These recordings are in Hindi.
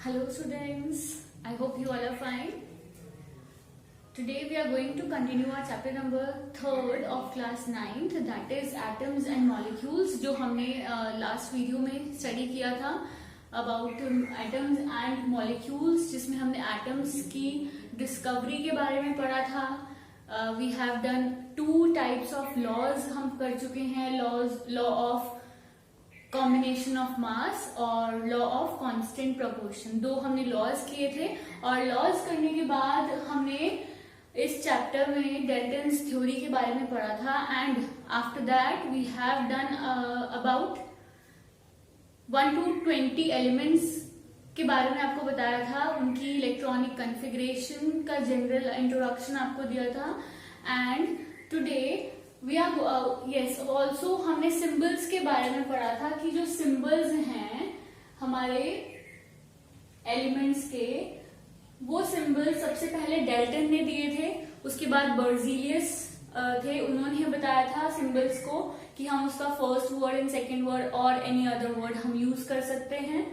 Hello students, I hope you all are fine. Today we are going to continue our chapter number 3rd of class 9th, that is atoms and molecules, जो हमने last video में study किया था about atoms and molecules, जिसमें हमने atoms की discovery के बारे में पढ़ा था. We have done 2 types of laws हम कर चुके हैं, law of combination of mass और लॉ ऑफ कांस्टेंट प्रोपोर्शन. 2 हमने लॉज किए थे और लॉज करने के बाद हमने इस चैप्टर में डेल्टन्स थ्योरी के बारे में पढ़ा था. And after that we have done about 1 to 20 elements के बारे में आपको बताया था, उनकी इलेक्ट्रॉनिक कॉन्फ़िगरेशन का जनरल इंट्रोडक्शन आपको दिया था. And today we are yes also हमने सिंबल्स के बारे में पढ़ा था कि जो सिंबल्स हैं हमारे एलिमेंट्स के, वो सिंबल्स सबसे पहले डेल्टन ने दिए थे, उसके बाद बर्जीलियस थे, उन्होंने बताया था सिंबल्स को कि हम उसका first word and second word और एनी अदर वर्ड हम यूज कर सकते हैं.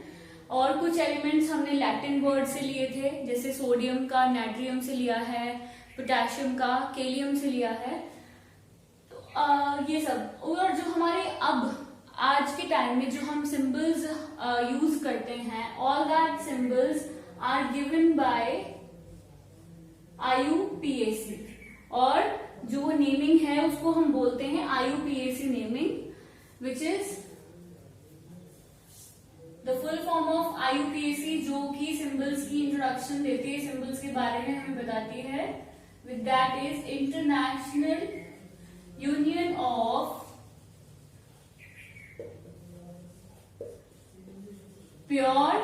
और कुछ एलिमेंट्स हमने लैटिन वर्ड से लिए थे, जैसे सोडियम का नाइट्रियम से लिया है, पोटेशियम का केलियम से लिया है. ये सब. और जो हमारे अब आज के टाइम में जो हम सिंबल्स यूज करते हैं, all that symbols are given by IUPAC, और जो नेमिंग है उसको हम बोलते हैं IUPAC naming, which is the full form of IUPAC, जो कि सिंबल्स की इंट्रोडक्शन देती है, सिंबल्स के बारे में हमें बताती है. With that is international union of pure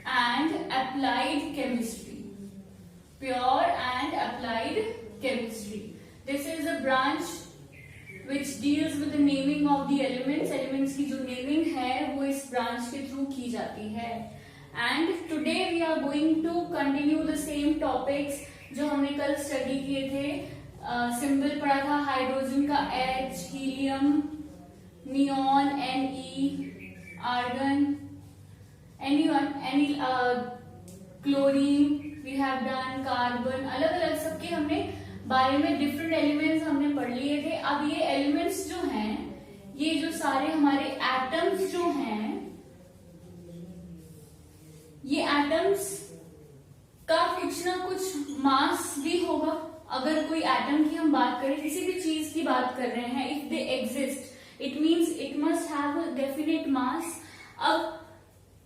and applied chemistry. Pure and applied chemistry. This is a branch which deals with the naming of the elements. Elements की जो नेमिंग है वो इस ब्रांच के थ्रू की जाती है. And today we are going to continue the same topics जो हमने कल स्टडी किए थे. सिंबल पढ़ा था हाइड्रोजन का H, helium, neon Ne, argon, chlorine we have done, carbon, अलग अलग सबके हमने बारे में डिफरेंट एलिमेंट्स हमने पढ़ लिए थे. अब ये एलिमेंट्स जो हैं, ये जो सारे हमारे एटम्स जो हैं, ये एटम्स का कुछ ना कुछ मास भी होगा. अगर कोई एटम की हम बात करें, किसी भी चीज की बात कर रहे हैं, if they exist it means it must have a definite मास. अब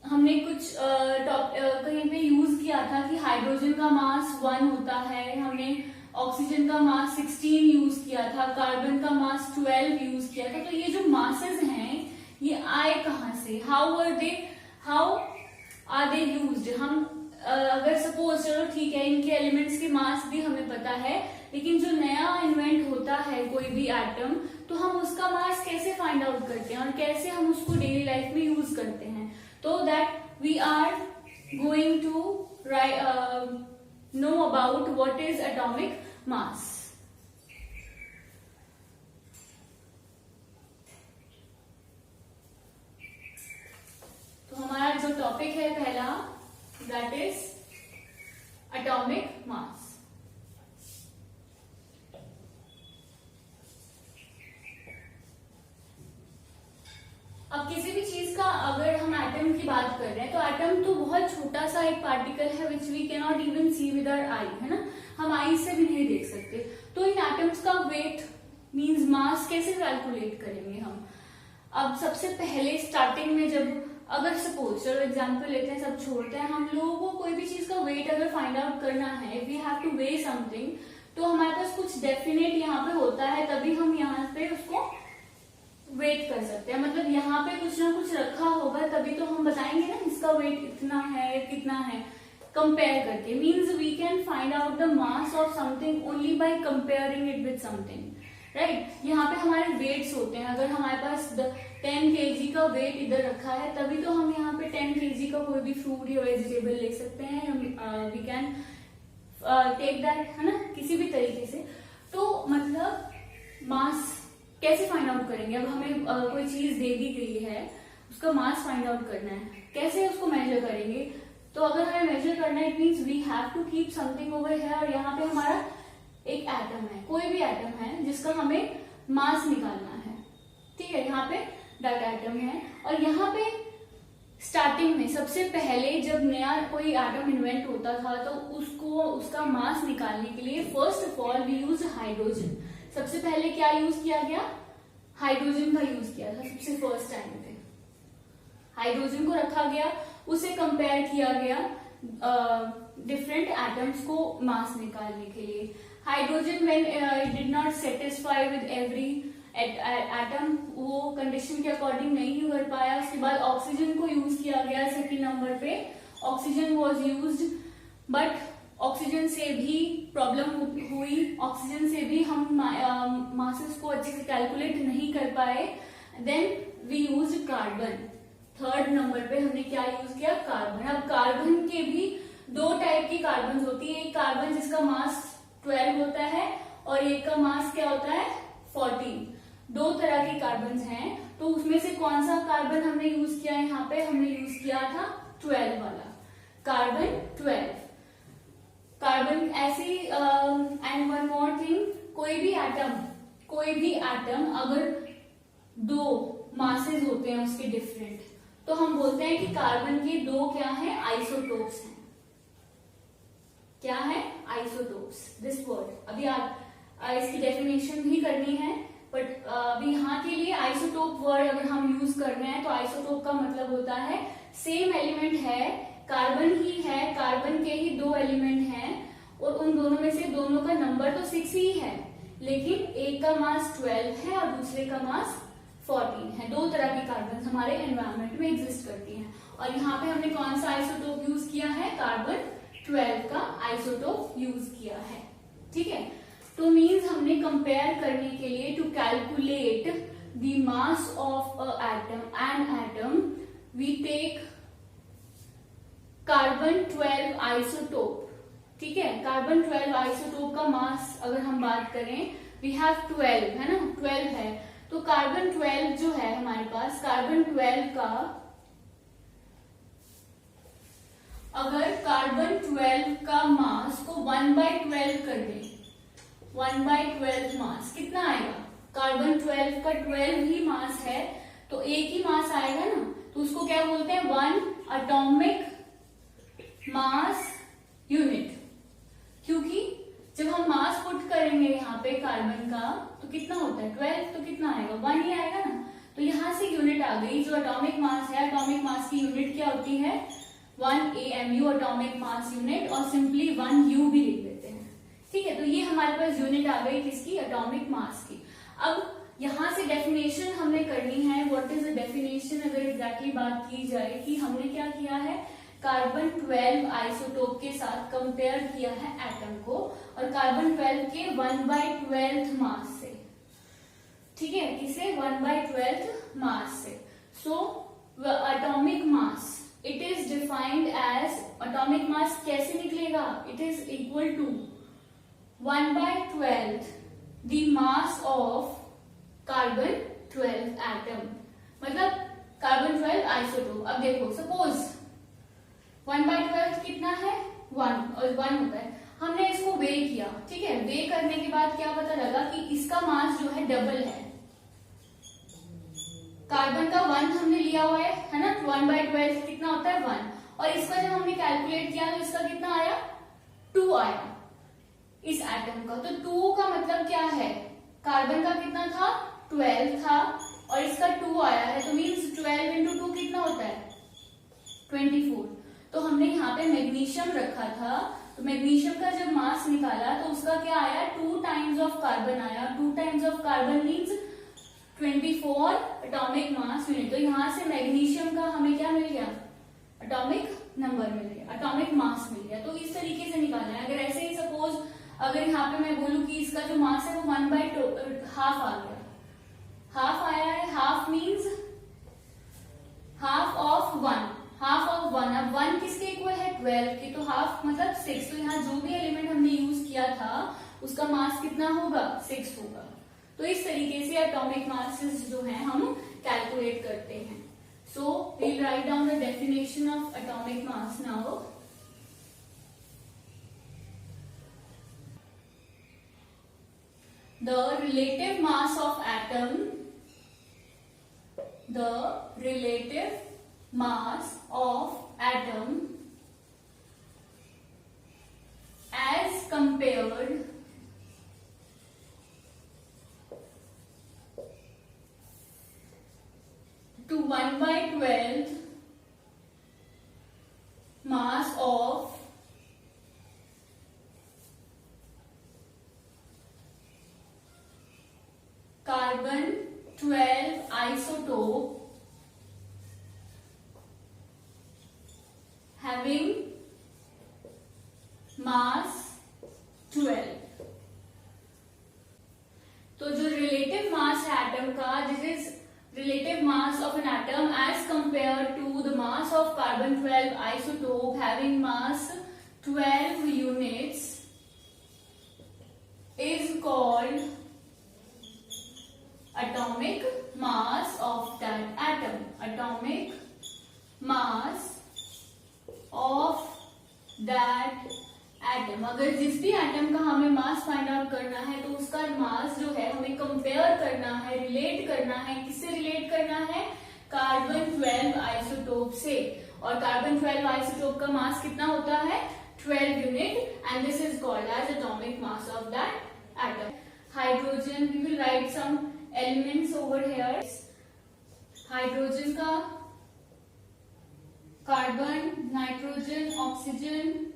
हमने कुछ कहीं पे यूज किया था कि हाइड्रोजन का मास 1 होता है, हमने ऑक्सीजन का मास 16 यूज किया था, कार्बन का मास 12 यूज किया था. तो ये जो मासेस हैं ये आए कहाँ से, हाउ आर दे यूज्ड. हम अगर सपोज, चलो ठीक है, इनके एलिमेंट्स के मास भी हमें पता है, लेकिन जो नया इन्वेंट होता है कोई भी एटम, तो हम उसका मास कैसे फाइंड आउट करते हैं और कैसे हम उसको डेली लाइफ में यूज करते हैं. तो that we are going to know about what is atomic mass. तो हमारा जो टॉपिक है पहला, that is atomic mass. अब किसी भी चीज का अगर हम एटम की बात कर रहे हैं, तो एटम तो बहुत छोटा सा एक पार्टिकल है which we can not even see with our eye, है ना, हम आई से भी नहीं देख सकते. तो इन एटम्स का वेट मींस मास कैसे कैलकुलेट करेंगे हम. अब सबसे पहले स्टार्टिंग में जब, अगर सपोज, चलो एग्जांपल लेते हैं, सब छोड़ते हैं, हम लोगों को कोई भी चीज का वेट अगर फाइंड आउट करना है, we have to weigh something, तो हमारे पास कुछ डेफिनेट यहाँ पे होता है, तभी हम यहाँ पे उसको वेट कर सकते हैं. मतलब यहाँ पे कुछ ना कुछ रखा होगा, तभी तो हम बताएंगे ना इसका वेट इतना है कितना है, कंपेयर करके. Means we can find out the mass of something only by comparing it with something, right. यहाँ पे हमारे वेट्स होते हैं. अगर हमारे पास 10 kg का वेट इधर रखा है, तभी तो हम यहाँ पे 10 kg का कोई भी फ्रूट या वेजिटेबल ले सकते हैं. वी कैन टेक दैट, है ना, किसी भी तरीके से. तो मतलब मास कैसे फाइंड आउट करेंगे. अब हमें कोई चीज दे दी गई है, उसका मास फाइंड आउट करना है, कैसे उसको मेजर करेंगे. तो अगर हमें मेजर करना है, it means we have to keep something over here, और यहाँ पे हमारा एक एटम है, कोई भी एटम है जिसका हमें मास निकालना है, ठीक है। यहाँ पे दैट एटम है, और यहाँ पे स्टार्टिंग में सबसे पहले जब नया कोई एटम इन्वेंट होता था तो उसको उसका मास निकालने के लिए first of all we use hydrogen. सबसे पहले क्या यूज किया गया? हाइड्रोजन का यूज किया था सबसे फर्स्ट टाइम पे। हाइड्रोजन को रखा गया, उसे कंपेयर किया गया डिफरेंट एटम्स को मास निकालने के लिए। Hydrogen when it did not satisfy with every atom, वो कंडीशन के अकॉर्डिंग नहीं कर पाया। उसके बाद ऑक्सीजन को यूज किया गया सेकंड नंबर पे। Oxygen was used, but oxygen से भी प्रॉब्लम हुई, ऑक्सीजन से भी हम मासेस को अच्छे से कैलकुलेट नहीं कर पाए। Then we use carbon. Third number पे हमने क्या यूज किया? कार्बन। अब कार्बन के भी दो टाइप की कार्बन होती है, एक कार्बन जिसका मास 12 होता है और एक का मास क्या होता है 14। दो तरह के कार्बन हैं, तो उसमें से कौन सा कार्बन हमने यूज किया है? यहाँ पे हमने यूज किया था 12 वाला, कार्बन 12 कार्बन। ऐसी एंड वन मोर थिंग, कोई भी एटम अगर दो मासेस होते हैं उसके डिफरेंट, तो हम बोलते हैं कि कार्बन के दो क्या है? आइसोटोप्स हैं। क्या है? आइसोटोप्स। दिस वर्ड अभी आप इसकी डेफिनेशन भी करनी है, बट अभी यहाँ के लिए आइसोटोप वर्ड अगर हम यूज कर रहे हैं तो आइसोटोप का मतलब होता है सेम एलिमेंट है, कार्बन ही है, कार्बन के ही दो एलिमेंट हैं और उन दोनों में से दोनों का नंबर तो 6 ही है, लेकिन एक का मास 12 है और दूसरे का मास 14 है। दो तरह की कार्बन हमारे एनवायरमेंट में एग्जिस्ट करती हैं, और यहाँ पे हमने कौन सा आइसोटोप यूज किया है? कार्बन 12 का आइसोटोप यूज किया है, ठीक है। तो मीन्स हमने कंपेयर करने के लिए to calculate the mass of an atom we take carbon 12 isotope, ठीक है। कार्बन 12 आइसोटोप का मास अगर हम बात करें, वी हैव 12 है ना, 12 है, तो कार्बन 12 जो है हमारे पास, कार्बन 12 का अगर कार्बन 12 का मास को 1/12 कर दें, 1/12 मास कितना आएगा? कार्बन 12 का 12 ही मास है, तो एक ही मास आएगा ना, तो उसको क्या बोलते हैं? 1 एटॉमिक मास यूनिट। क्योंकि जब हम मास पुट करेंगे यहाँ पे कार्बन का, तो कितना होता है? 12, तो कितना आएगा? 1 ही आएगा ना। तो यहाँ से यूनिट आ गई, जो एटॉमिक मास है, एटॉमिक मास की यूनिट क्या होती है? 1 AMU एटॉमिक मास यूनिट, और सिंपली 1 U भी लिख देते हैं, ठीक है। तो ये हमारे पास यूनिट आ गई किसकी? एटॉमिक मास की। अब यहाँ से डेफिनेशन हमने करनी है। What is the definition? अगर एग्जैक्टली बात की जाए कि हमने क्या किया है, कार्बन 12 आइसोटोप के साथ कंपेयर किया है एटम को, और कार्बन 12 के 1/12 मास से, ठीक है, किसे? 1/12 मास से। So atomic mass it is defined as, atomic mass कैसे निकलेगा? It is equal to 1/12 the mass of carbon 12 atom, मतलब कार्बन 12 आइसोटोप। अब देखो, सपोज 1/12 कितना है? 1, और 1 होता है। हमने इसको वे किया, ठीक है। वे करने के बाद क्या पता लगा कि इसका मास जो है डबल है। कार्बन का 1 हमने लिया हुआ है ना, 1/12 कितना होता है? 1, और इसका जब हमने कैलकुलेट किया तो इसका कितना आया? 2 आया इस एटम का। तो 2 का मतलब क्या है? कार्बन का कितना था? 12 था, और इसका 2 आया है, तो मीन्स 12 into 2 कितना होता है? 24। तो हमने यहाँ पे मैग्नीशियम रखा था, तो मैग्नीशियम का जब मास निकाला तो उसका क्या आया? 2 टाइम्स ऑफ कार्बन आया। 2 times of carbon means 24 atomic mass unit. तो यहाँ से मैग्नीशियम का हमें क्या मिल गया? एटॉमिक नंबर मिल गया, एटॉमिक मास मिल गया। तो इस तरीके से निकालना है। अगर ऐसे ही सपोज अगर यहाँ पे मैं बोलूं कि इसका जो मास है वो 1/2 आ गया, हाफ आया है, half means half of 1, half of 1। अब 1 किसके इक्वल है? 12 के, तो हाफ मतलब 6। तो यहाँ जो भी एलिमेंट हमने यूज किया था उसका मास कितना होगा? 6 होगा। तो इस तरीके से एटॉमिक मासेस जो है हम कैलकुलेट करते हैं। So we'll write down the definition of atomic mass now. The relative mass of atom, the relative mass of atom as compared to 1/12 mass of carbon 12 isotope having mass 12. तो जो रिलेटिव मास है एटम का, this is relative mass of an atom as compared to the mass of carbon 12 isotope having mass 12 units is called atomic mass of that atom. Atomic mass of that atom. अगर जिस भी एटम का हमें मास फाइंड आउट करना है तो उसका मास जो है हमें कंपेयर करना है, रिलेट करना है. किससे रिलेट करना है? कार्बन 12 आइसोटोप से. और कार्बन 12 आइसोटोप का मास कितना होता है? 12 unit. And this is called as atomic mass of that atom. Hydrogen, we will write some elements over here. Hydrogen का कार्बन, नाइट्रोजन, ऑक्सीजन.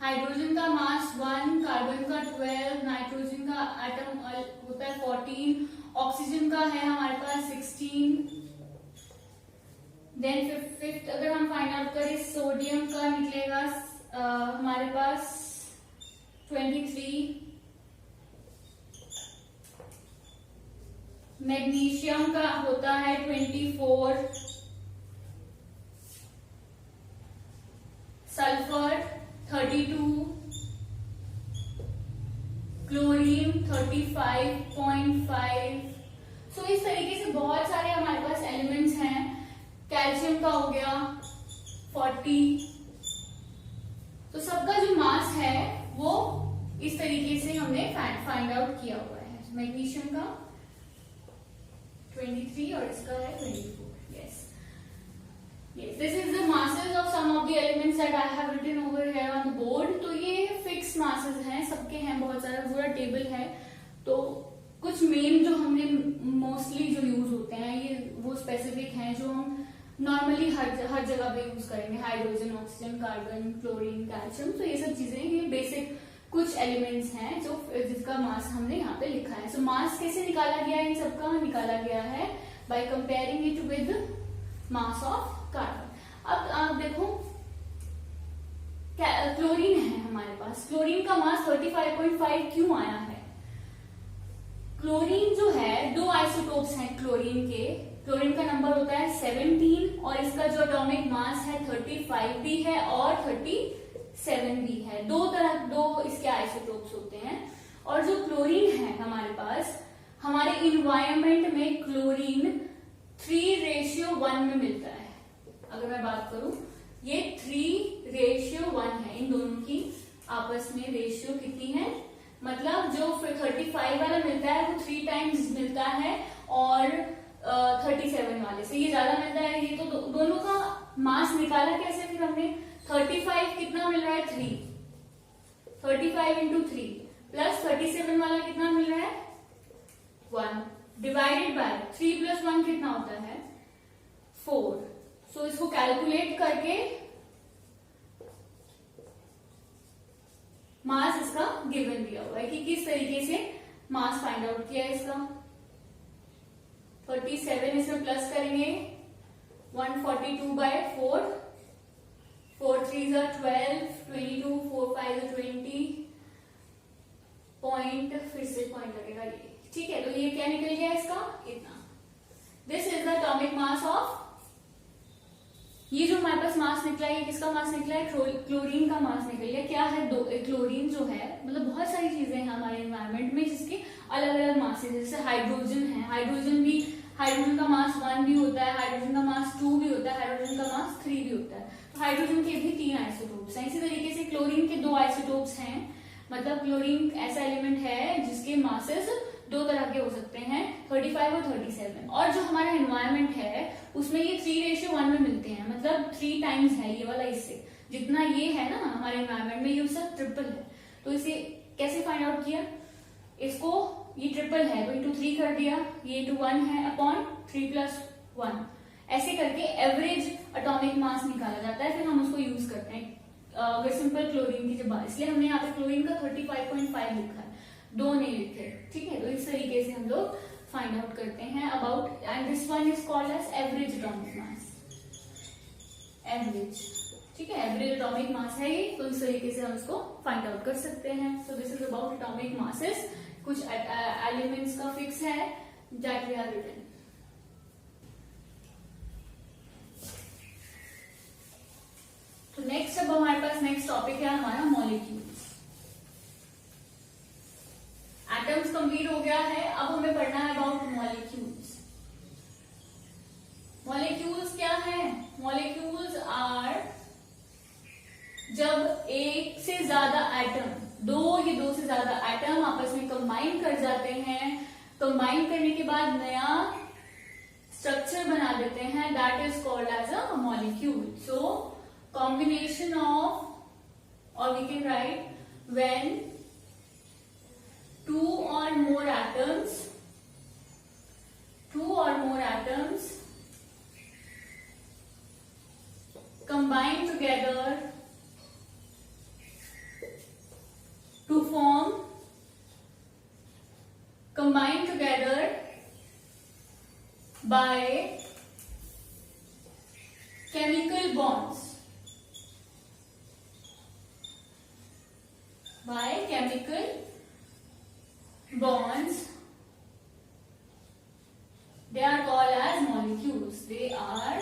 हाइड्रोजन का मास 1, कार्बन का 12, नाइट्रोजन का एटम होता है 14, ऑक्सीजन का है हमारे पास 16. देन फिफ्थ अगर हम फाइंड आउट करें, सोडियम का निकलेगा हमारे पास 23. मैग्नीशियम का होता है 24. Sulphur 32, chlorine 35.5. सो इस तरीके से बहुत सारे हमारे पास एलिमेंट्स हैं. कैल्शियम का हो गया 40. तो सबका जो मास है वो इस तरीके से हमने फाइंड आउट किया हुआ है. मैग्नीशियम का 23 और इसका है 24. Yes, this is the masses of some of the elements that I have written over here on the board. तो ये फिक्स masses हैं, सबके हैं, बहुत सारा पूरा टेबल है. तो कुछ मेन जो हमने मोस्टली जो यूज होते हैं ये वो स्पेसिफिक हैं जो हम नॉर्मली हर जगह पे यूज करेंगे. Hydrogen, oxygen, carbon, chlorine, calcium. तो ये सब चीजें, ये बेसिक कुछ एलिमेंट्स हैं जो जिसका मास हमने यहाँ पे लिखा है. सो मास कैसे निकाला गया है? इन सबका निकाला गया है bye comparing it with mass of carbon. अब आप देखो क्लोरीन है हमारे पास. क्लोरीन का मास 35.5 क्यों आया है? क्लोरीन जो है, दो आइसोटोप्स हैं क्लोरीन के. क्लोरीन का नंबर होता है 17 और इसका जो एटॉमिक मास है 35 भी है और 37 भी है. दो इसके आइसोटोप्स होते हैं. और जो क्लोरीन है हमारे पास, हमारे इन्वायरमेंट में क्लोरीन 3:1 में मिलता है. अगर मैं बात करूं, ये 3:1 है. इन दोनों की आपस में रेशियो कितनी है? मतलब जो 35 वाला मिलता है वो 3 टाइम्स मिलता है और 37 वाले से ये ज्यादा मिलता है. ये तो दोनों का मास निकाला कैसे फिर हमने? 35 कितना मिल रहा है? 3. 35 इंटू 3 प्लस 37 वाला कितना मिल रहा है? 1 डिवाइडेड बाय 3 प्लस 1 कितना होता है? 4. सो इसको कैलकुलेट करके मास इसका गिवन दिया हुआ है कि किस तरीके से मास फाइंड आउट किया है इसका. 37 इसमें प्लस करेंगे 142 बाय 4. 4 3 12, 22, 4 5 20. पॉइंट फिर से पॉइंट लगेगा ये. ठीक है, तो ये क्या निकल गया इसका? इतना. This is the atomic mass of. ये जो हमारे पास मास निकला है, ये किसका मास निकला है? क्लोरीन का मास निकल गया. क्या है? क्लोरीन जो है, मतलब बहुत सारी चीजें हैं हमारे एनवायरनमेंट में जिसके अलग अलग मासेस. जैसे हाइड्रोजन है, हाइड्रोजन भी हाइड्रोजन का मास 1 भी होता है, हाइड्रोजन का मास 2 भी होता है, हाइड्रोजन का मास 3 भी होता है। तो हाइड्रोजन के भी 3 आइसोटोप्स हैं। इसी तरीके से क्लोरीन के 2 आइसोटोप्स हैं, मतलब क्लोरीन ऐसा एलिमेंट है जिसके मासेस 2 तरह के हो सकते हैं, 35 और 37। और जो हमारा एनवायरमेंट है उसमें ये 3:1 में मिलते हैं, मतलब 3 टाइम्स है ये वाला इससे, जितना ये है ना हमारे एनवायरमेंट में, ये उसका ट्रिपल है। तो इसे कैसे फाइंड आउट किया, इसको ये ट्रिपल है तो इंटू 3 कर दिया, ये इंटू 1 है अपॉन 3 + 1, ऐसे करके एवरेज एटॉमिक मास निकाला जाता है, फिर हम उसको यूज करते हैं अगर सिंपल क्लोरीन की जब बात, इसलिए हमने यहाँ पे क्लोरीन का 35.5 लिखा है, 2 नहीं लिखे, ठीक है। तो इस तरीके से हम लोग फाइंड आउट करते हैं about, and this one is called as average atomic mass, average, ठीक है, एवरेज एटॉमिक मास है ये। तो इस तरीके से हम इसको फाइंड आउट कर सकते हैं। So this is about atomic masses, कुछ एलिमेंट्स का फिक्स है दैट वी आर रिटन। तो नेक्स्ट अब हमारे पास नेक्स्ट टॉपिक है हमारा मॉलिक्यूल्स। एटम्स कंप्लीट हो गया है, अब हमें पढ़ना है अबाउट मॉलिक्यूल्स। मॉलिक्यूल्स क्या है? मॉलिक्यूल्स आर जब एक से ज्यादा एटम, 2 से ज्यादा एटम आपस में कंबाइन कर जाते हैं, कंबाइन करने के बाद नया स्ट्रक्चर बना देते हैं, that is called as a molecule. So combination of, or we can write when 2 or more atoms combine together to form, combine together by chemical bonds, by chemical bonds, they are called as molecules, they are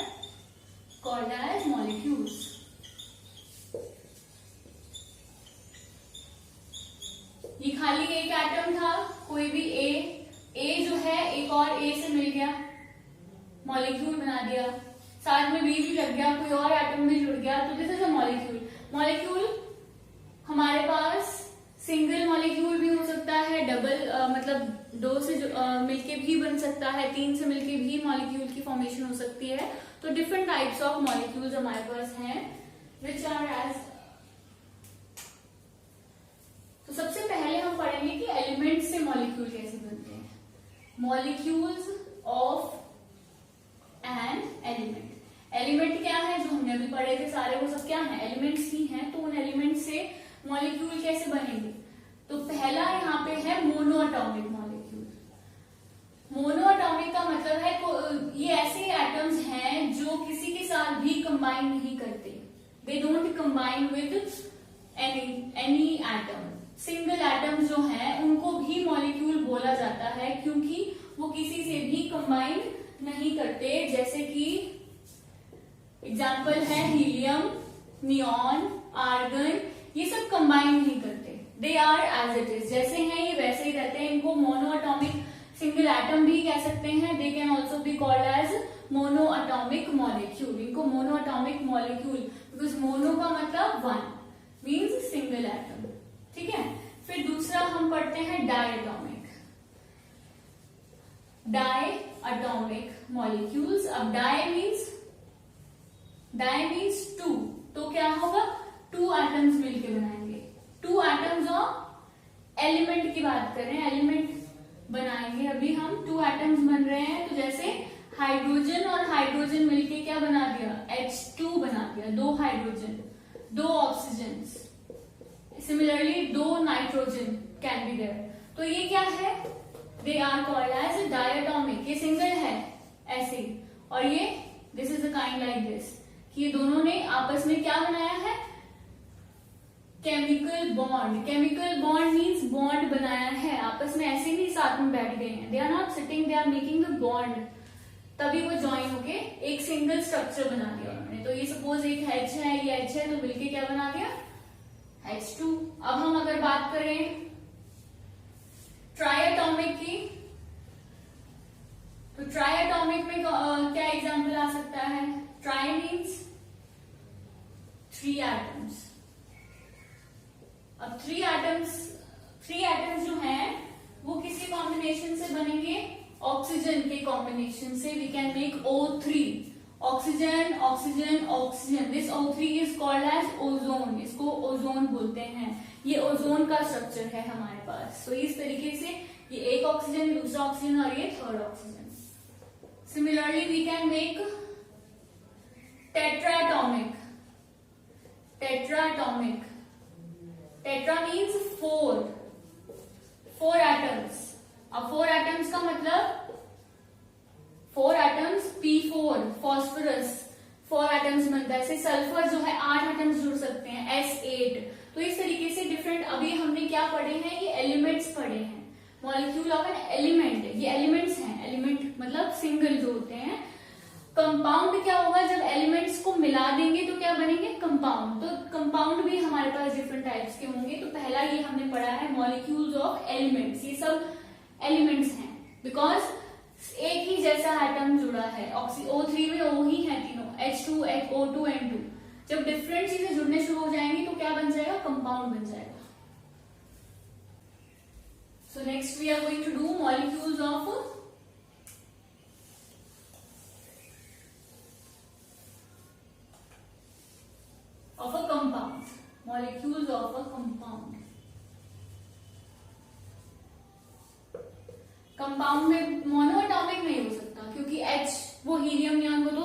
called as molecules. ये खाली एक एटम था, कोई भी ए जो है एक और ए से मिल गया, मॉलिक्यूल बना दिया, साथ में बी भी लग गया, कोई और एटम भी जुड़ गया, तो this is a molecule. Molecule हमारे पास सिंगल मॉलिक्यूल भी हो सकता है, डबल मतलब 2 से मिलके भी बन सकता है, 3 से मिलके भी मॉलिक्यूल की फॉर्मेशन हो सकती है। तो डिफरेंट टाइप्स ऑफ मॉलिक्यूल्स हमारे पास हैं विच आर एज। तो सबसे पहले हम पढ़ेंगे कि एलिमेंट से मॉलिक्यूल कैसे बनते हैं। Molecules of an element. Element क्या है, जो हमने अभी पढ़े थे सारे, वो सब क्या है, एलिमेंट्स ही हैं। तो उन एलिमेंट से मॉलिक्यूल कैसे बनेंगे? तो पहला यहाँ पे है मोनोएटॉमिक मॉलिक्यूल। मोनोएटॉमिक का मतलब है ये ऐसे एटम्स हैं जो किसी के साथ भी कंबाइन नहीं करते, they don't combine with any atom. Single atom जो हैं उनको भी मॉलिक्यूल बोला जाता है, क्योंकि वो किसी से भी कंबाइन नहीं करते। जैसे कि एग्जाम्पल है हीलियम, नियॉन, आर्गन, ये सब कंबाइन नहीं करते, they are as it is, जैसे हैं ये वैसे ही रहते हैं। इनको मोनोएटॉमिक सिंगल एटम भी कह सकते हैं, they can also be called as monoatomic molecule. इनको मोनोएटॉमिक मॉलिक्यूल, बिकॉज मोनो का मतलब 1 मीन्स सिंगल एटम, ठीक है। फिर दूसरा हम पढ़ते हैं डायएटॉमिक, डायएटॉमिक मॉलिक्यूल्स। अब डाई मीन्स 2, तो क्या होगा, 2 एटम्स मिलके बनाएंगे। 2 एटम्स ऑफ एलिमेंट की बात कर रहे हैं, एलिमेंट बनाएंगे अभी हम, 2 एटम्स बन रहे हैं। तो जैसे हाइड्रोजन और हाइड्रोजन मिलके क्या बना दिया, H2 बना दिया, 2 hydrogen, 2 oxygen, similarly 2 nitrogen can be there. तो ये क्या है, they are called as diatomic. ये सिंगल है ऐसे, और ये this is a kind like this, कि ये दोनों ने आपस में क्या बनाया है, chemical bond. Chemical bond means bond बनाया है, आपस में ऐसे नहीं साथ में बैठ गए हैं, they are not sitting, they are making the bond, तभी वो ज्वाइन होके एक सिंगल स्ट्रक्चर बना दिया उन्होंने। तो ये सपोज एक H है, ये H है, तो मिलके क्या बना दिया, H2। अब हम अगर बात करें ट्राइएटॉमिक की, तो ट्राई एटॉमिक में क्या एग्जाम्पल आ सकता है? Try means 3 atoms. अब 3 एटम्स जो हैं वो किसी कॉम्बिनेशन से बनेंगे? ऑक्सीजन के कॉम्बिनेशन से। We can make O3, oxygen oxygen oxygen. This O3 is called as ozone, इसको ओजोन बोलते हैं। ये ओजोन का स्ट्रक्चर है हमारे पास। तो इस तरीके से ये एक ऑक्सीजन, दूसरा ऑक्सीजन और ये third oxygen. Similarly we can make tetraatomic. Tetraatomic, tetra means 4 atoms. अब 4 एटम्स का मतलब 4 एटम्स P4 फॉस्फोरस 4 एटम्स बनता है। ऐसे सल्फर जो है 8 एटम्स जुड़ सकते हैं, S8। तो इस तरीके से डिफरेंट, अभी हमने क्या पढ़े हैं? ये एलिमेंट्स पढ़े हैं। मॉलिक्यूल ऑफ एन एलिमेंट, ये एलिमेंट्स हैं। एलिमेंट मतलब सिंगल जो होते हैं। कंपाउंड क्या होगा? जब एलिमेंट्स को मिला देंगे तो क्या बनेंगे? कंपाउंड। तो कंपाउंड भी हमारे पास डिफरेंट टाइप्स के होंगे। तो पहला ये हमने पढ़ा है मॉलिक्यूल्स ऑफ एलिमेंट्स। ये सब एलिमेंट्स हैं बिकॉज एक ही जैसा एटम जुड़ा है। O3 में O ही है तीनों, H2, O2, N2। जब डिफरेंट चीजें जुड़ने शुरू हो जाएंगी तो क्या बन जाएगा? कंपाउंड बन जाएगा। So next we are going to do molecules of a compound. Molecules of a compound. Compound में मोनोएटॉमिक नहीं हो सकता क्योंकि H वो हीलियम नियॉन वो तो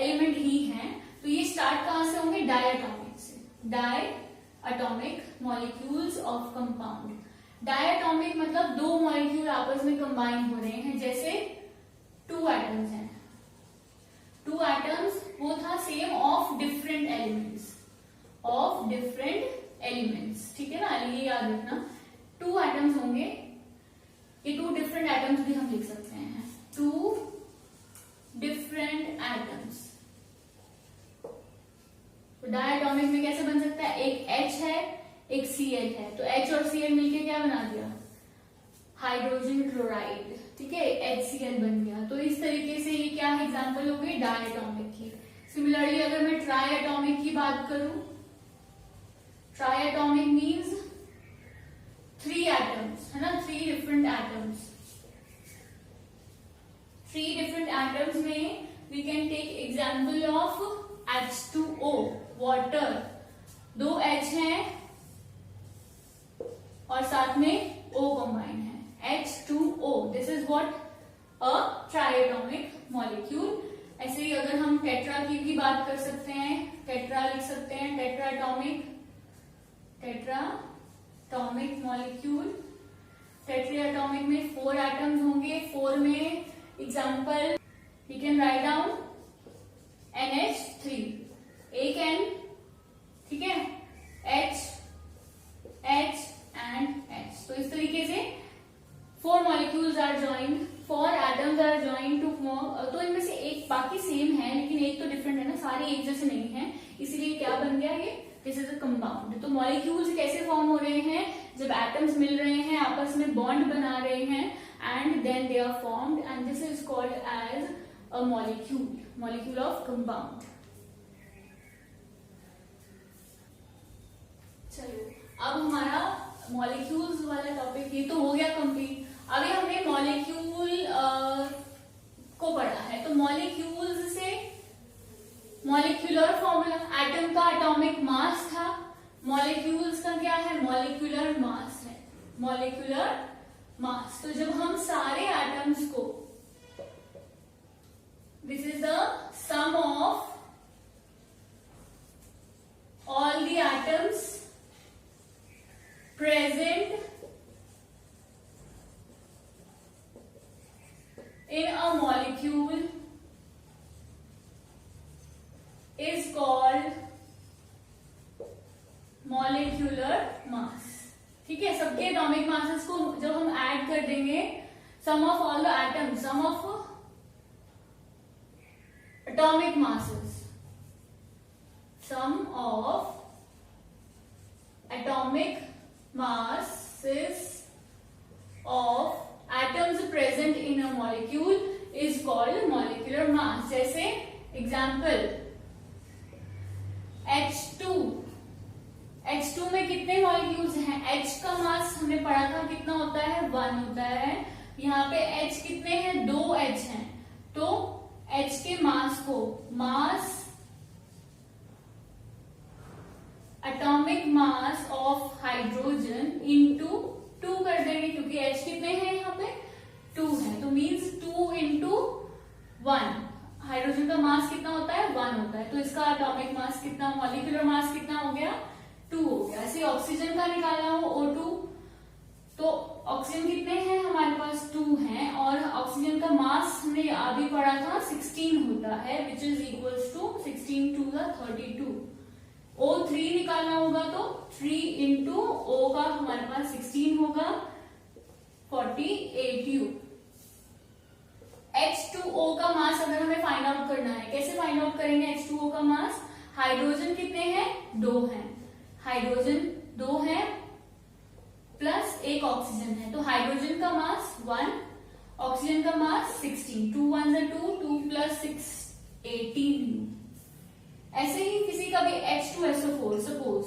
एलिमेंट ही हैं। तो ये स्टार्ट कहां से होंगे? डायएटॉमिक से। डायएटॉमिक मॉलिक्यूल्स ऑफ कंपाउंड। डायएटॉमिक मतलब 2 मॉलिक्यूल आपस में कंबाइन हो रहे हैं। जैसे 2 एटम्स हैं, 2 एटम्स वो था same of different elements, of different elements. ठीक है ना, ये याद रखना। 2 एटम्स होंगे, ये 2 डिफरेंट एटम्स भी हम लिख सकते हैं। 2 डिफरेंट एटम्स। तो डायएटॉमिक में कैसे बन सकता है? एक H है, एक Cl है। तो H और Cl मिलके क्या बना दिया? Hydrogen chloride. ठीक है, HCl बन गया। तो इस तरीके से ये क्या एग्जांपल हो गई? डायएटॉमिक की। सिमिलरली अगर मैं ट्राइएटॉमिक की बात करूं, ट्राइएटॉमिक मीन्स 3 एटम्स, है ना, 3 डिफरेंट एटम्स। 3 डिफरेंट एटम्स में we can take example of H2O, water. 2 H हैं और साथ में O कंबाइन है, H2O। This is what? A triatomic molecule. ऐसे ही अगर हम टेट्रा की भी बात कर सकते हैं, टेट्रा लिख सकते हैं, टेट्राएटॉमिक, टेट्राएटॉमिक मॉलिक्यूल। टेट्राएटॉमिक में 4 एटम्स होंगे। 4 में example we can write down NH3, एक N, ठीक है, H H and H। तो इस तरीके से 4 molecules are joined, 4 atoms are joined to form. तो इनमें से एक बाकी सेम है लेकिन एक तो डिफरेंट है ना, सारे एक जैसे नहीं है, इसीलिए क्या बन गया ये? This is a compound. तो मॉलिक्यूल्स कैसे फॉर्म हो रहे हैं? जब एटम्स मिल रहे हैं, आपस में बॉन्ड बना रहे हैं, and then they are formed, and this is called as a molecule, molecule of compound. चलो, अब हमारा मॉलिक्यूल्स वाला टॉपिक ये तो हो गया कंप्लीट। अभी हमने मॉलिक्यूल को पढ़ा है। तो मॉलिक्यूल्स से मॉलिक्यूलर फॉर्मूला, एटम का एटॉमिक मास था, मॉलिक्यूल्स का क्या है? मॉलिक्यूलर मास है, मॉलिक्यूलर मास। तो जब हम सारे एटम्स को, this is the sum of all the atoms present in a molecule is called molecular mass। ठीक है, सबके एटॉमिक मासेस को जब हम ऐड कर देंगे, sum of all the atoms, sum of atomic masses, sum of atomic masses of atoms present in a molecule is called molecular mass. जैसे एग्जाम्पल H2, H2 में कितने मॉलिक्यूल्स हैं? H का मास हमने पढ़ा था कितना होता है? 1 होता है। यहाँ पे H कितने हैं? 2 H हैं, तो H के मास को mass atomic mass of hydrogen into 2 कर देंगे, क्योंकि H कितने हैं यहाँ पे? 2 है, तो मीन्स 2 इंटू 1। हाइड्रोजन का मास कितना होता है? 1 होता है, तो इसका एटॉमिक मास कितना, मॉलिक्यूलर मास कितना हो गया? 2 हो गया। ऐसे ऑक्सीजन का निकालना हो O2, तो ऑक्सीजन कितने हैं हमारे पास? 2 हैं, और ऑक्सीजन का मास हमने अभी पढ़ा था 16 होता है, which is equals to 16 to the 32। O3 निकालना होगा तो 3 इंटू O का हमारे पास 16 होगा, 48U। H2O का मास अगर हमें फाइंड आउट करना है, कैसे फाइंड आउट करेंगे H2O का मास? हाइड्रोजन कितने हैं? 2 हैं, हाइड्रोजन 2 है प्लस एक ऑक्सीजन है, तो हाइड्रोजन का मास 1, ऑक्सीजन का मास 16, 2 1 2, 2 प्लस 6 18U। ऐसे ही किसी का भी H2SO4, सपोज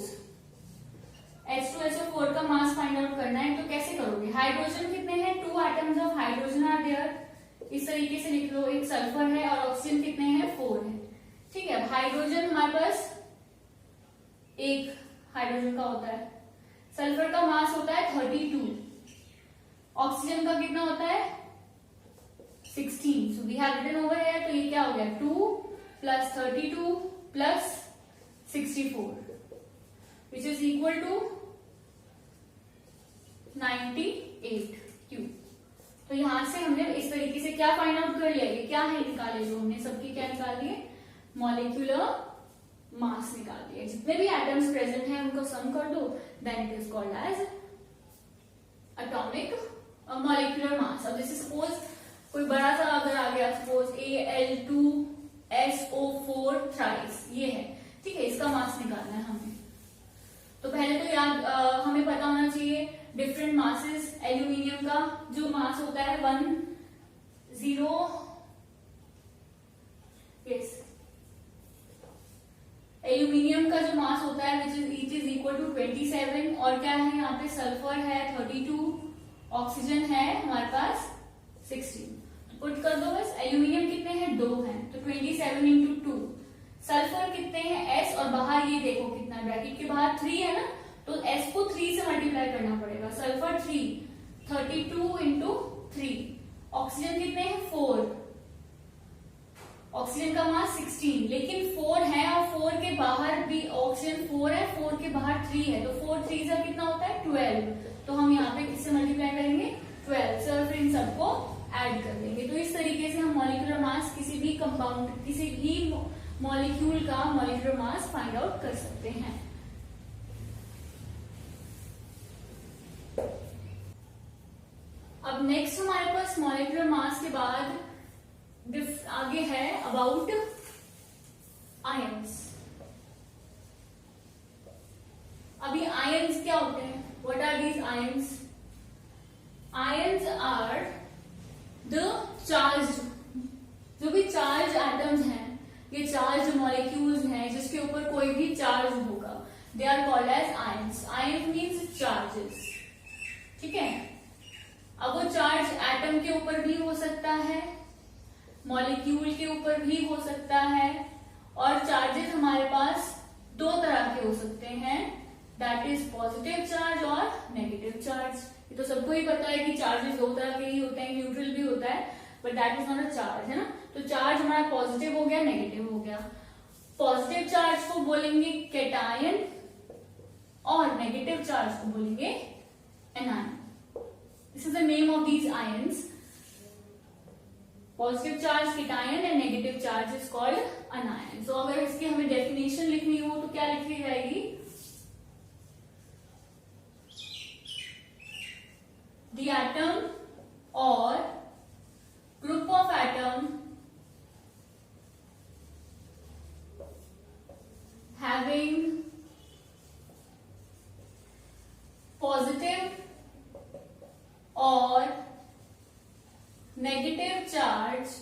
H2SO4 का मास फाइंड आउट करना है, तो कैसे करोगे? हाइड्रोजन कितने हैं? 2 atoms of hydrogen are there, इस तरीके से लिख लो, एक सल्फर है और ऑक्सीजन कितने हैं? 4 है। ठीक है, हाइड्रोजन हमारे पास एक हाइड्रोजन का होता है, सल्फर का मास होता है 32, ऑक्सीजन का कितना होता है? 16। So we have written over here, तो ये क्या हो गया? 2 plus 32 plus 64, which is equal to 98Q। तो यहां से हमने इस तरीके से क्या फाइंड आउट कर लिया? ये क्या है निकाले जो हमने, सबके क्या निकाल दिए? मॉलिक्यूलर मास निकाल दिया। जितने भी एटम्स प्रेजेंट हैं उनको सम कर दो, then it is called as atomic molecular mass. अब जैसे सपोज कोई बड़ा सा अगर आ गया, सपोज Al2SO4 थ्राइस, ये है, ठीक है, इसका मास निकालना है हमें। तो पहले तो याद हमें पता होना चाहिए डिफरेंट मासेस। एल्यूमिनियम का जो मास होता है 10, एल्यूमिनियम का जो मास होता है विच इज इक्वल टू 27, और क्या है यहाँ पे? सल्फर है 32, ऑक्सीजन है हमारे पास 16। तो पुट कर दो बस। एल्यूमिनियम कितने हैं? 2 हैं, तो 27 इंटू 2। सल्फर कितने हैं? S, और बाहर ये देखो कितना, ब्रैकेट के बाहर 3 है ना, तो S को 3 से मल्टीप्लाई करना पड़ेगा। Sulphur 3, 32 into 3। ऑक्सीजन कितने हैं? 4, ऑक्सीजन का मास 16, लेकिन 4 है और 4 के बाहर भी ऑक्सीजन 4 है, 4 के बाहर 3 है, तो 4 3 से कितना होता है? 12। तो हम यहाँ पे किससे मल्टीप्लाई करेंगे? 12 से, और फिर इन सबको ऐड कर देंगे। तो इस तरीके से हम मॉलिक्यूलर मास किसी भी कंपाउंड, किसी भी मॉलिक्यूल का मॉलिक्यूलर मास फाइंड आउट कर सकते हैं। अब नेक्स्ट हमारे पास मॉलिक्यूलर मास के बाद आगे है अबाउट आयंस। अभी आयंस क्या होते हैं? What are these ions? Ions are the charge, जो भी चार्ज एटम्स हैं, ये चार्ज मॉलिक्यूल्स हैं जिसके ऊपर कोई भी चार्ज होगा, they are called as ions. Ions means charges, ठीक है। अब वो चार्ज एटम के ऊपर भी हो सकता है, मॉलिक्यूल के ऊपर भी हो सकता है, और चार्जेस हमारे पास 2 तरह के हो सकते हैं, दैट इज पॉजिटिव चार्ज और नेगेटिव चार्ज। ये तो सबको ही पता है कि चार्जेस 2 तरह के ही होते हैं, न्यूट्रल भी होता है, but that is not a charge, है ना। तो चार्ज हमारा पॉजिटिव हो गया, नेगेटिव हो गया। पॉजिटिव चार्ज को बोलेंगे कैटायन और नेगेटिव चार्ज को बोलेंगे anion. This is the name of these ions. Positive charge cation and negative charge is called anion. So अगर इसकी हमें डेफिनेशन लिखनी हो तो क्या लिखी जाएगी? द एटम और group of atom having positive और negative charge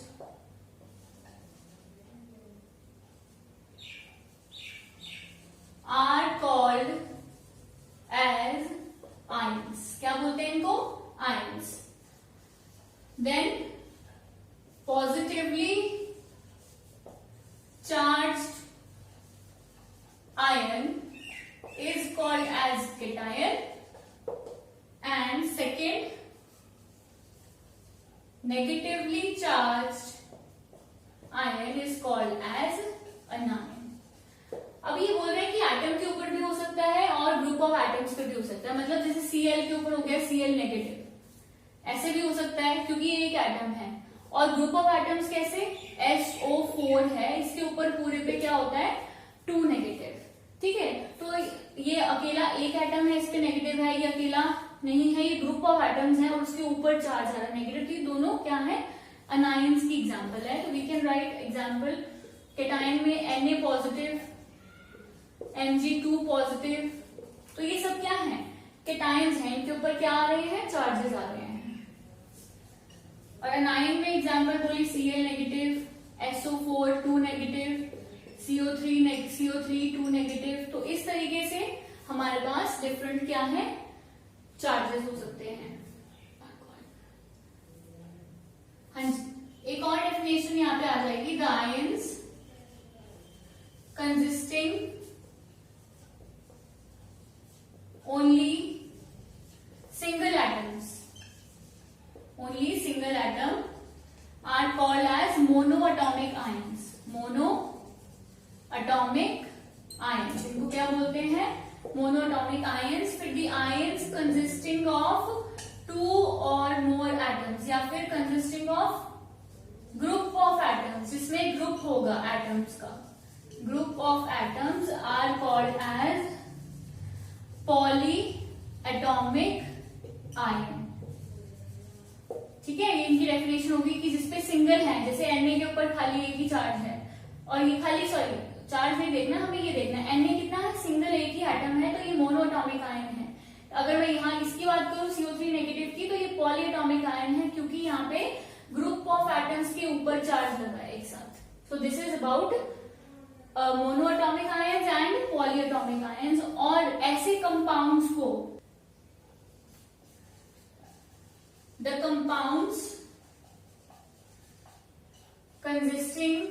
ion is called as cation, and second negatively charged ion is called as anion. अब ये बोल रहे हैं कि एटम के ऊपर भी हो सकता है और ग्रुप ऑफ एटम्स पे भी हो सकता है, मतलब जैसे Cl के ऊपर हो गया Cl नेगेटिव, ऐसे भी हो सकता है क्योंकि ये एक एटम है। और ग्रुप ऑफ एटम्स कैसे, SO4 है, इसके ऊपर पूरे पे क्या होता है 2 नेगेटिव, ठीक है। तो ये अकेला एक एटम है, इस पे नेगेटिव है, ये अकेला नहीं है, ये ग्रुप ऑफ एटम्स है और उसके ऊपर चार्ज आ रहा है नेगेटिव, तो ये दोनों क्या है अनायंस की एग्जांपल है। तो we can write example, cation में Na पॉजिटिव, Mg2 पॉजिटिव, तो ये सब क्या है केटायंस हैं, इनके ऊपर क्या आ रहे हैं चार्जेस आ रहे हैं। और अनायन में एग्जांपल बोली Cl negative, SO4 2 negative, CO3 2 negative, तो इस तरीके से हमारे पास डिफरेंट क्या है चार्जेस हो सकते हैं। हाँ जी, एक और डेफिनेशन यहाँ पे आ जाएगी, the ions consisting only single atoms are called as monoatomic ions. Monoatomic ions, इनको क्या बोलते हैं monoatomic ions। फिर the ions consisting of 2 or more atoms, या फिर consisting of group of atoms, जिसमें ग्रुप होगा एटम्स का, group of atoms are called as polyatomic ion, ठीक है। ये इनकी डेफिनेशन होगी कि जिसपे सिंगल है, जैसे Na के ऊपर खाली एक ही चार्ज है, और ये खाली चार्ज नहीं देखना, हमें ये देखना है Na कितना है, सिंगल एक ही एटम है, तो ये मोनोएटॉमिक आयन है। अगर मैं यहाँ इसकी बात करूँ CO3 नेगेटिव की, तो ये पॉलीएटॉमिक आयन है क्योंकि यहाँ पे ग्रुप ऑफ एटम्स के ऊपर चार्ज लगा है एक साथ। So this is about monoatomic ions and polyatomic ions. और ऐसे कंपाउंड्स को, the compounds consisting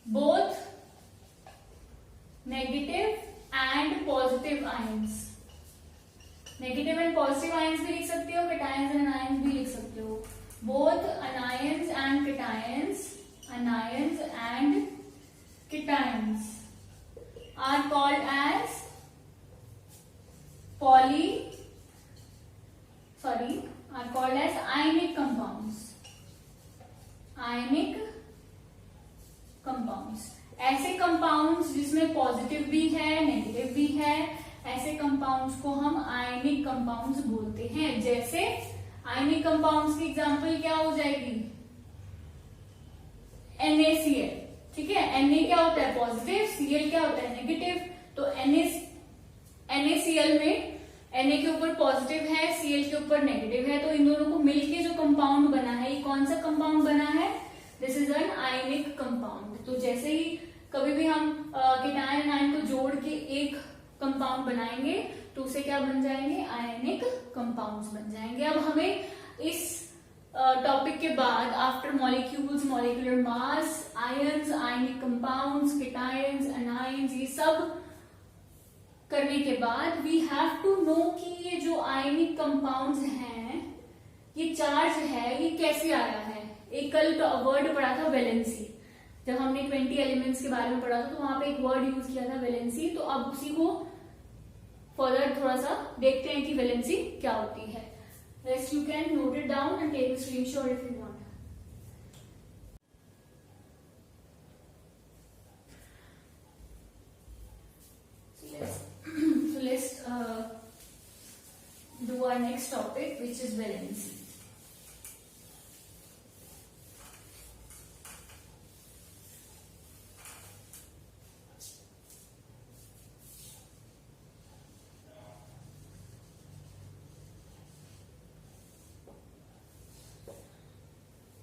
both negative and positive ions, negative and positive ions भी लिख सकते हो, कैटायंस एंड आयंस भी लिख सकते हो। Both anions and cations are called as ionic compounds। ऐसे कंपाउंड्स जिसमें पॉजिटिव भी है नेगेटिव भी है, ऐसे कंपाउंड्स को हम आयनिक कंपाउंड्स बोलते हैं। जैसे आयनिक कंपाउंड्स की एग्जांपल क्या हो जाएगी, NaCl, ठीक है। Na क्या होता है पॉजिटिव, Cl क्या होता है नेगेटिव, तो NaCl में Na के ऊपर पॉजिटिव है, Cl के ऊपर नेगेटिव है, तो इन दोनों को मिलके जो कंपाउंड बना है, ये कौन सा कंपाउंड बना है, this is an ionic compound. तो जैसे ही कभी भी हम केटायन आयन को जोड़ के एक कंपाउंड बनाएंगे तो उसे क्या बन जाएंगे, आयनिक कंपाउंड्स बन जाएंगे। अब हमें इस टॉपिक के बाद after molecules, molecular mass, ions, ionic compounds, cations, anions, ये सब करने के बाद वी हैव टू नो कि ये जो आयनिक कंपाउंड्स हैं, ये चार्ज है, ये कैसे आया है। एक कल वर्ड पढ़ा था वैलेंसी, जब हमने 20 एलिमेंट्स के बारे में पढ़ा था तो वहां पे एक वर्ड यूज किया था वैलेंसी। तो अब उसी को फर्दर थोड़ा सा देखते हैं कि वैलेंसी क्या होती है। Rest you can note it down and take a screenshot if you want. So let's do our next topic, which is valency.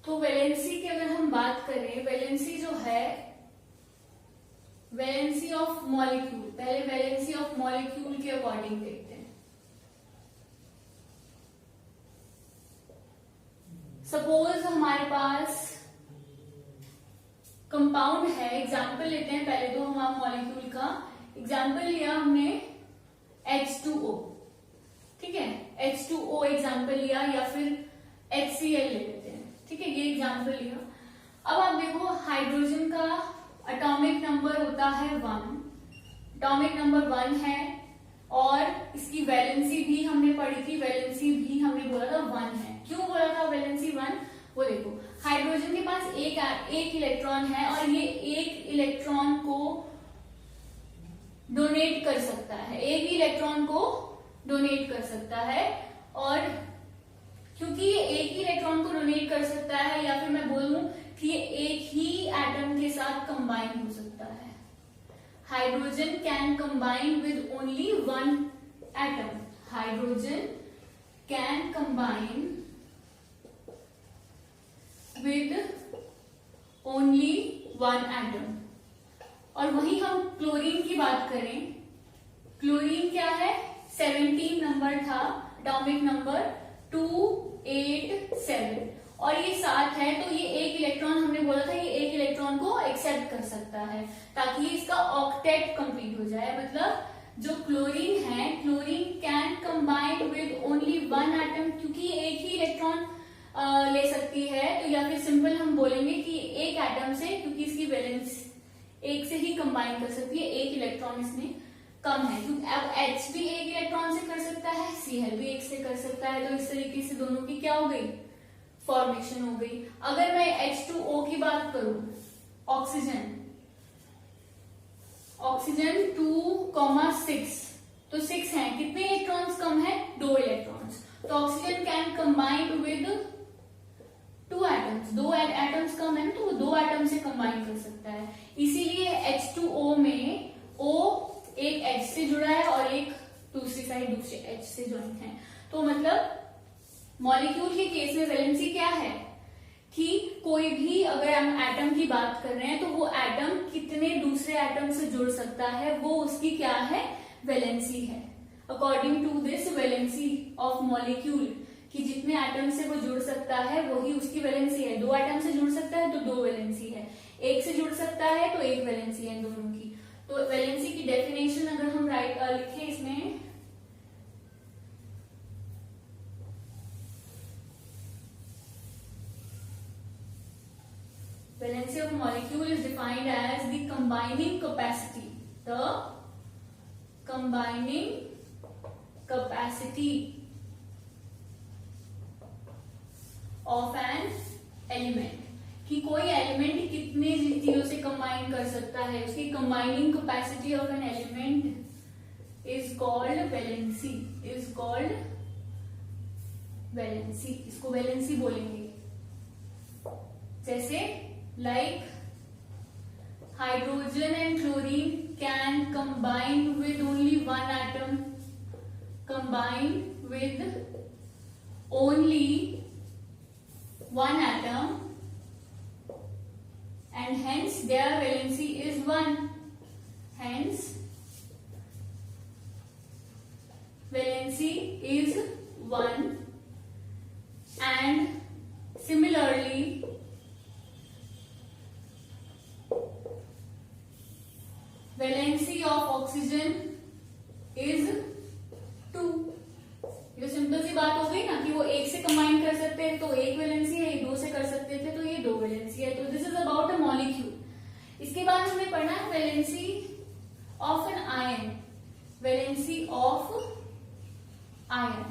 तो वैलेंसी की अगर हम बात करें, वैलेंसी जो है, वैलेंसी ऑफ मॉलिक्यूल, पहले वैलेंसी ऑफ मॉलिक्यूल के अकॉर्डिंग देखते हैं। सपोज हमारे पास कंपाउंड है, एग्जाम्पल लेते हैं पहले तो हम मॉलिक्यूल का एग्जाम्पल लिया हमने H2O, ठीक है, H2O एग्जाम्पल लिया, या फिर HCl ले लेते हैं, ठीक है, ये एग्जाम्पल लिया। अब आप देखो हाइड्रोजन का एटॉमिक नंबर होता है 1, एटॉमिक नंबर 1 है, और इसकी वैलेंसी भी हमने पढ़ी थी, वैलेंसी भी हमने बोला था 1 है। क्यों बोला था वैलेंसी 1? वो देखो हाइड्रोजन के पास एक इलेक्ट्रॉन है, और ये एक इलेक्ट्रॉन को डोनेट कर सकता है, एक ही इलेक्ट्रॉन को डोनेट कर सकता है, और क्योंकि ये एक ही इलेक्ट्रॉन को डोनेट कर सकता है, या फिर मैं बोलूं कि ये एक ही एटम के साथ कंबाइन हो सकता है। Hydrogen can combine with only 1 atom, hydrogen can combine with only 1 atom. और वही हम क्लोरीन की बात करें, क्लोरीन क्या है, 17 नंबर था, एटॉमिक नंबर 287, और ये 7 है, तो ये एक इलेक्ट्रॉन हमने बोला था, ये एक इलेक्ट्रॉन को एक्सेप्ट कर सकता है ताकि इसका ऑक्टेट कंप्लीट हो जाए। मतलब जो क्लोरीन है, chlorine can combine with only 1 atom, क्योंकि एक ही इलेक्ट्रॉन ले सकती है, तो या फिर सिंपल हम बोलेंगे कि एक एटम से, क्योंकि इसकी वैलेंस एक से ही कंबाइन कर सकती है, एक इलेक्ट्रॉन इसमें कम है, क्योंकि अब H भी एक इलेक्ट्रॉन से कर सकता है, Cl भी एक से कर सकता है, तो इस तरीके से दोनों की क्या हो गई, फॉर्मेशन हो गई। अगर मैं H2O की बात करूं, ऑक्सीजन, ऑक्सीजन 2,6, तो 6 है, कितने इलेक्ट्रॉन्स कम है, 2 इलेक्ट्रॉन्स, तो oxygen can combine with 2 atoms, 2 atoms कम है ना, तो वो 2 एटम से कंबाइन कर सकता है। इसीलिए H2O में O एक H से जुड़ा है और एक दूसरी साइड दूसरे H से ज्वाइन है। तो मतलब मॉलिक्यूल के केस में वैलेंसी क्या है कि कोई भी अगर हम एटम की बात कर रहे हैं तो वो एटम कितने दूसरे एटम से जुड़ सकता है, वो उसकी क्या है, वैलेंसी है। According to this valency of molecule, कि जितने एटम से वो जुड़ सकता है वही उसकी वैलेंसी है। 2 एटम से जुड़ सकता है तो 2 वैलेंसी है, एक से जुड़ सकता है तो 1 वैलेंसी है दोनों की। तो वैलेंसी की डेफिनेशन अगर हम लिखे इसमें, valency of molecule is defined as the combining capacity, the combining capacity of an element, कि कोई एलिमेंट कितने चीजों से कंबाइन कर सकता है, उसकी combining capacity of an element is called valency, is called valency, इसको वैलेंसी बोलेंगे। जैसे like hydrogen and chlorine can combine with only 1 atom, combine with only 1 atom, and hence their valency is 1. Hence valency is 1, and similarly valency of oxygen is 2। ये सिंपल सी बात हो गई ना कि वो एक से कंबाइन कर सकते हैं तो 1 वैलेंसी है, ये 2 से कर सकते थे तो ये 2 वैलेंसी है। तो this is about a molecule. इसके बाद हमें पढ़ना है valency of an ion, valency of ion.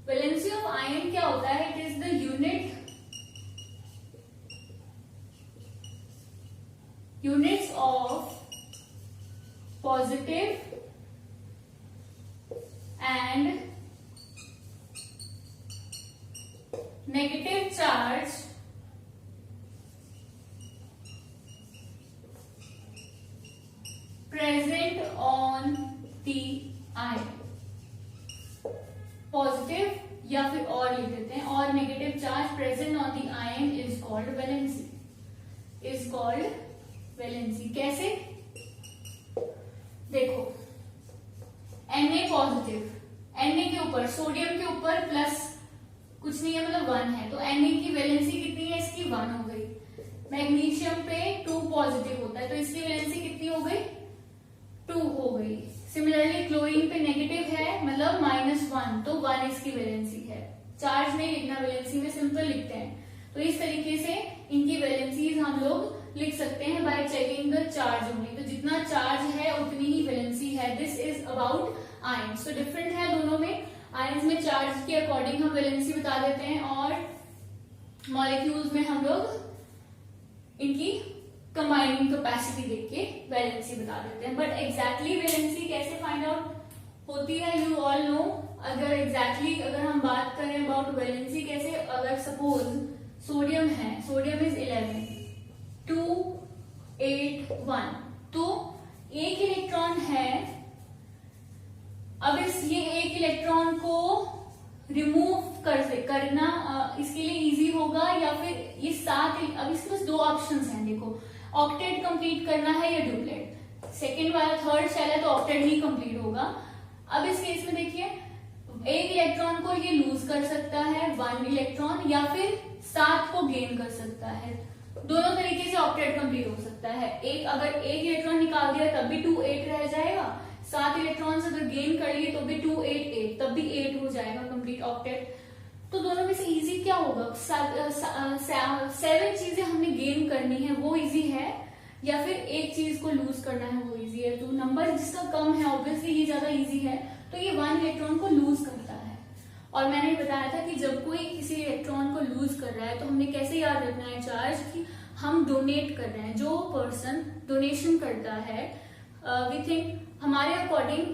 Valency of ion क्या होता है, it is the units of positive and negative charge present on the ion। Positive या फिर और लिख देते हैं, और negative charge present on the ion is called valency, is called valency. कैसे देखो, Na पॉजिटिव, Na के ऊपर सोडियम के ऊपर प्लस कुछ नहीं है, मतलब 1 है, तो Na की वैलेंसी कितनी है इसकी 1 हो गई। मैग्नीशियम पे 2 पॉजिटिव होता है तो इसकी वैलेंसी कितनी हो गई 2 हो गई। सिमिलरली क्लोरीन पे नेगेटिव है मतलब -1 तो 1 इसकी वैलेंसी है। चार्ज नहीं लिखना, वैलेंसी में सिंपल लिखते हैं। तो इस तरीके से इनकी वैलेंसीज हम लोग लिख सकते हैं bye checking the charge only. तो जितना चार्ज है उतनी ही वैलेंसी है। This is about ions. तो डिफरेंट है दोनों में। आयंस में चार्ज के अकॉर्डिंग हम वैलेंसी बता देते हैं और मॉलिक्यूल्स में हम लोग इनकी कंबाइनिंग कैपेसिटी देख के वैलेंसी बता देते हैं। बट एग्जैक्टली वैलेंसी कैसे फाइंड आउट होती है यू ऑल नो। अगर एग्जैक्टली अगर हम बात करें अबाउट वैलेंसी कैसे, अगर सपोज सोडियम है, सोडियम इज 11 2 8 1 तो एक इलेक्ट्रॉन है। अब ये एक इलेक्ट्रॉन को रिमूव करना इसके लिए इजी होगा या फिर ये 7, अब इसके पास 2 ऑप्शंस हैं। देखो ऑक्टेट कंप्लीट करना है या डुप्लेट। सेकेंड वाला थर्ड शेल है तो ऑक्टेट ही कंप्लीट होगा। अब इस केस में देखिए एक इलेक्ट्रॉन को ये लूज कर सकता है 1 इलेक्ट्रॉन या फिर 7 को गेन कर सकता है। दोनों तरीके से ऑक्टेट कंप्लीट हो सकता है। एक अगर एक इलेक्ट्रॉन निकाल दिया तब भी 2 8 रह जाएगा। 7 इलेक्ट्रॉन्स अगर गेन कर लिए तो भी 2 8 8 तब भी 8 हो जाएगा कंप्लीट ऑक्टेट। तो दोनों में से इजी क्या होगा? 7 चीजें हमने गेन करनी है वो इजी है या फिर एक चीज को लूज करना है वो इजी है। तो नंबर जिसका कम है ऑब्वियसली ये ज्यादा इजी है तो ये 1 इलेक्ट्रॉन को लूज करता है। और मैंने बताया था कि जब कोई किसी इलेक्ट्रॉन को लूज कर रहा है तो हमने कैसे याद रखना है चार्ज कि हम डोनेट कर रहे हैं। जो पर्सन डोनेशन करता है वी थिंक हमारे अकॉर्डिंग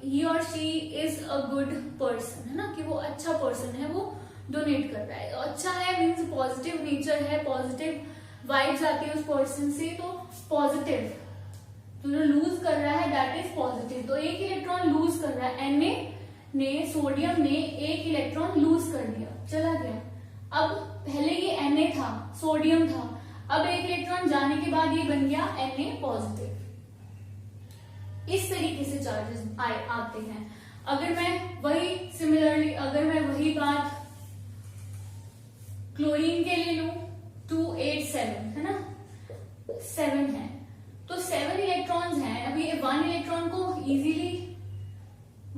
ही और she is a good person, है ना, कि वो अच्छा पर्सन है, वो डोनेट कर रहा है। अच्छा है मीन्स पॉजिटिव नेचर है, पॉजिटिव वाइब्स आती है उस पर्सन से, तो पॉजिटिव। तो जो लूज कर रहा है दैट इज पॉजिटिव। तो एक इलेक्ट्रॉन लूज कर रहा है, Na सोडियम ने एक इलेक्ट्रॉन लूज कर दिया, चला गया। अब पहले ये Na था, सोडियम था, अब एक इलेक्ट्रॉन जाने के बाद ये बन गया Na पॉजिटिव। इस तरीके से चार्जेस आते हैं। अगर मैं वही सिमिलरली अगर मैं वही बात क्लोरीन के लिए लूं 2 8 7 है ना, 7 है तो 7 इलेक्ट्रॉन्स हैं। अभी 1 इलेक्ट्रॉन को इजीली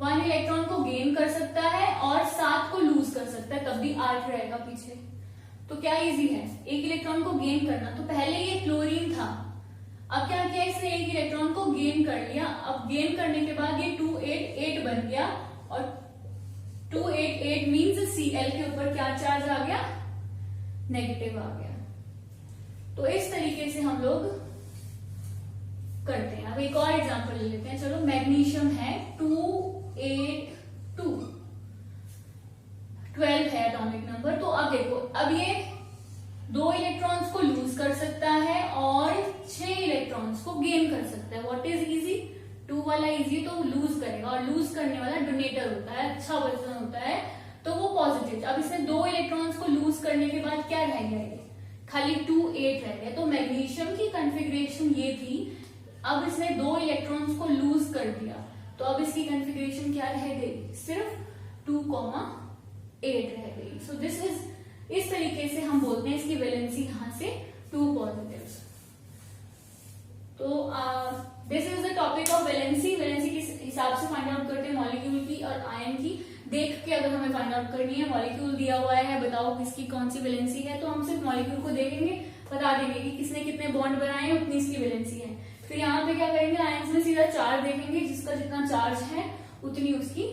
1 इलेक्ट्रॉन को गेन कर सकता है और 7 को लूज कर सकता है, तब भी 8 रहेगा पीछे। तो क्या इजी है एक इलेक्ट्रॉन को गेन करना। तो पहले ये क्लोरीन था, अब क्या किया इसने एक इलेक्ट्रॉन को गेन कर लिया। अब गेन करने के बाद ये 2 8 8 बन गया और 2 8 8 मीन्स Cl के ऊपर क्या चार्ज आ गया, नेगेटिव आ गया। तो इस तरीके से हम लोग करते हैं। अब एक और एग्जांपल ले लेते हैं। चलो मैग्नीशियम है 2 8 2 12 है एटॉमिक नंबर। तो अब देखो अब ये 2 इलेक्ट्रॉन्स को लूज कर सकता है और 6 इलेक्ट्रॉन्स को गेन कर सकता है। What is easy? 2 वाला इजी तो लूज करेगा और लूज करने वाला डोनेटर होता है, अच्छा पर्सन होता है, तो वो पॉजिटिव। अब इसमें 2 इलेक्ट्रॉन्स को लूज करने के बाद क्या रह गया, खाली 2 8 रह गया। तो मैग्नीशियम की कॉन्फ़िगरेशन ये थी। अब इसने 2 इलेक्ट्रॉन्स को लूज कर दिया तो अब इसकी कॉन्फ़िगरेशन क्या रह गई, सिर्फ 2 8 रह गई। सो दिस इज, इस तरीके से हम बोलते हैं इसकी वैलेंसी यहां से 2 पॉजिटिव्स। तो this is the topic of valency. Valency किस हिसाब से फाइंड आउट करते हैं मॉलिक्यूल की और आयन की, देख के अगर हमें फाइंड आउट करनी है। मॉलिक्यूल दिया हुआ है, बताओ किसकी कौन सी वैलेंसी है, तो हम सिर्फ मॉलिक्यूल को देखेंगे, बता देंगे कि किसने कितने बॉन्ड बनाए हैं, उतनी इसकी वैलेंसी है। फिर यहाँ पे क्या करेंगे, आयंस में सीधा चार्ज देखेंगे, जिसका जितना चार्ज है उतनी उसकी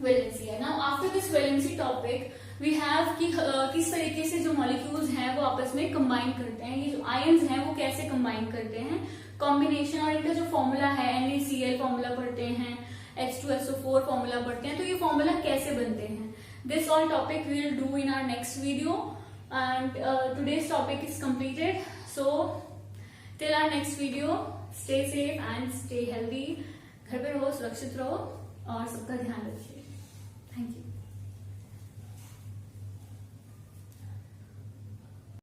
वैलेंसी है। Now after this valency topic we have कि किस तरीके से जो मॉलिक्यूल्स हैं वो आपस में कंबाइन करते हैं। ये जो आयंस हैं वो कैसे कंबाइन करते हैं, कॉम्बिनेशन, और इनका जो फॉर्मूला है NaCl फॉर्मूला पढ़ते हैं, H2SO4 फॉर्मूला पढ़ते हैं, तो ये फॉर्मूला कैसे बनते हैं। This all topic we will do in our next video and today's topic is completed. So till our next video stay safe and stay healthy. घर पे रहो, सुरक्षित रहो और सबका ध्यान रखिए। Thank you.